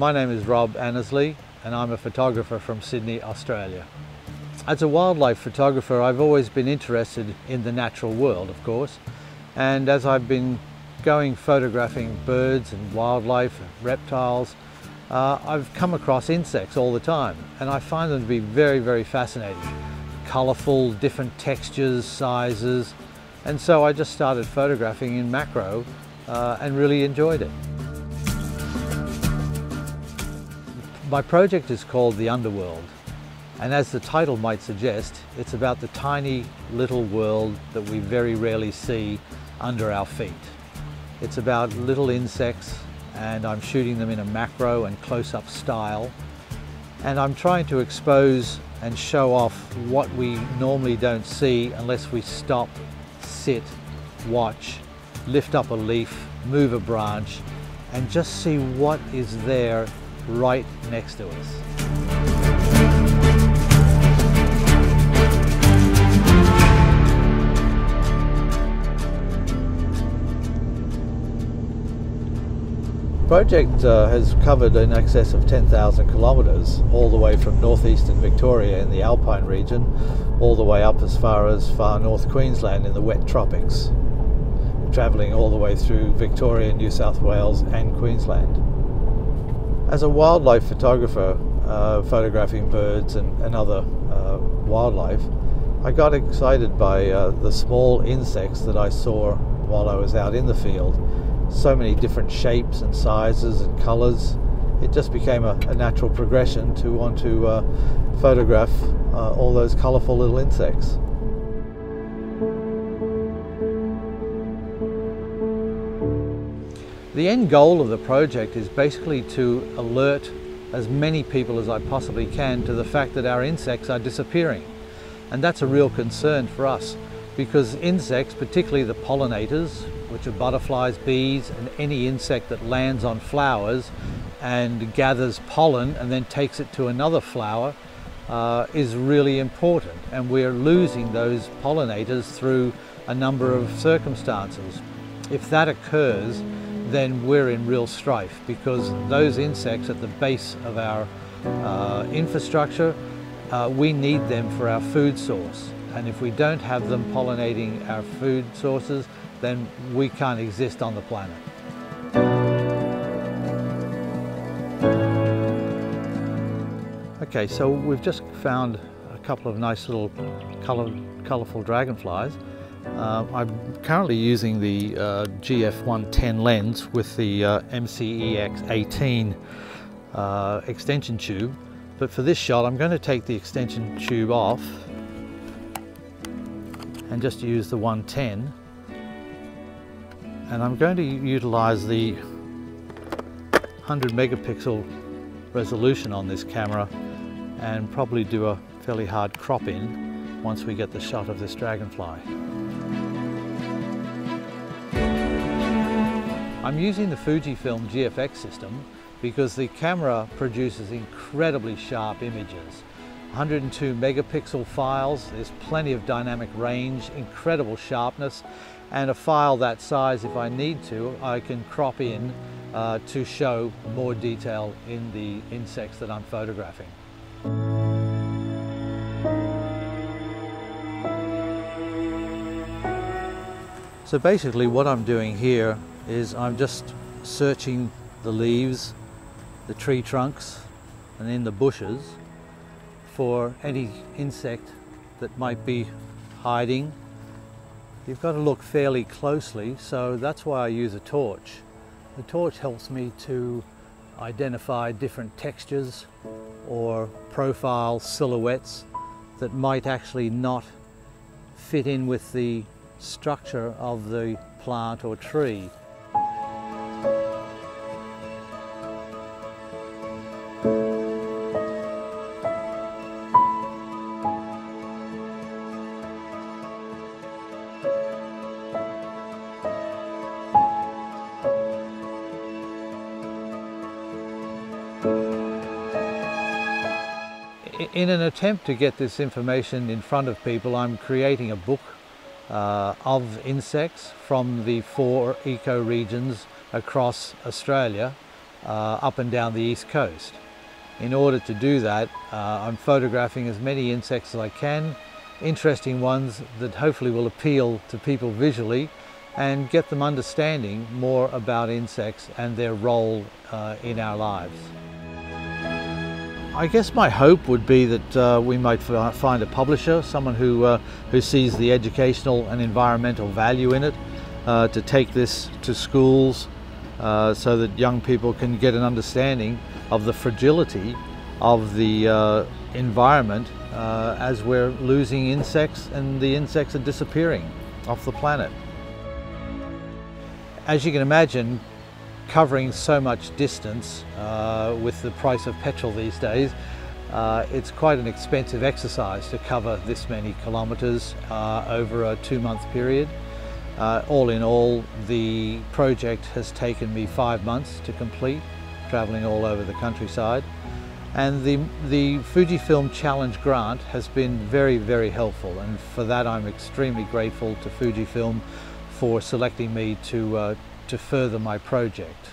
My name is Rob Annesley and I'm a photographer from Sydney, Australia. As a wildlife photographer, I've always been interested in the natural world, of course, and as I've been going photographing birds and wildlife, reptiles, I've come across insects all the time, and I find them to be very, very fascinating. Colourful, different textures, sizes, and so I just started photographing in macro and really enjoyed it. My project is called The Underworld, and as the title might suggest, it's about the tiny little world that we very rarely see under our feet. It's about little insects, and I'm shooting them in a macro and close-up style, and I'm trying to expose and show off what we normally don't see unless we stop, sit, watch, lift up a leaf, move a branch, and just see what is there right next to us. The project has covered in excess of 10,000 kilometres, all the way from northeastern Victoria in the Alpine region, all the way up as far north Queensland in the wet tropics, travelling all the way through Victoria, New South Wales and Queensland. As a wildlife photographer, photographing birds and other wildlife, I got excited by the small insects that I saw while I was out in the field. So many different shapes and sizes and colours. It just became a natural progression to want to photograph all those colourful little insects. The end goal of the project is basically to alert as many people as I possibly can to the fact that our insects are disappearing. And that's a real concern for us, because insects, particularly the pollinators, which are butterflies, bees, and any insect that lands on flowers and gathers pollen and then takes it to another flower, is really important. And we're losing those pollinators through a number of circumstances. If that occurs, then we're in real strife, because those insects at the base of our infrastructure, we need them for our food source. And if we don't have them pollinating our food sources, then we can't exist on the planet. Okay, so we've just found a couple of nice little colourful dragonflies. I'm currently using the GF110 lens with the MCEX18 extension tube, but for this shot I'm going to take the extension tube off and just use the 110, and I'm going to utilize the 100 megapixel resolution on this camera and probably do a fairly hard crop in once we get the shot of this dragonfly. I'm using the Fujifilm GFX system because the camera produces incredibly sharp images. 102 megapixel files, there's plenty of dynamic range, incredible sharpness, and a file that size, if I need to, I can crop in to show more detail in the insects that I'm photographing. So basically what I'm doing here is I'm just searching the leaves, the tree trunks, and in the bushes for any insect that might be hiding. You've got to look fairly closely, so that's why I use a torch. The torch helps me to identify different textures or profile silhouettes that might actually not fit in with the structure of the plant or tree. In an attempt to get this information in front of people, I'm creating a book of insects from the 4 eco-regions across Australia, up and down the East Coast. In order to do that, I'm photographing as many insects as I can, interesting ones that hopefully will appeal to people visually and get them understanding more about insects and their role in our lives. I guess my hope would be that we might find a publisher, someone who sees the educational and environmental value in it, to take this to schools so that young people can get an understanding of the fragility of the environment as we're losing insects and the insects are disappearing off the planet. As you can imagine, covering so much distance with the price of petrol these days, it's quite an expensive exercise to cover this many kilometres over a 2-month period. All in all, the project has taken me 5 months to complete, travelling all over the countryside. And the Fujifilm Challenge Grant has been very, very helpful, and for that I'm extremely grateful to Fujifilm for selecting me to further my project.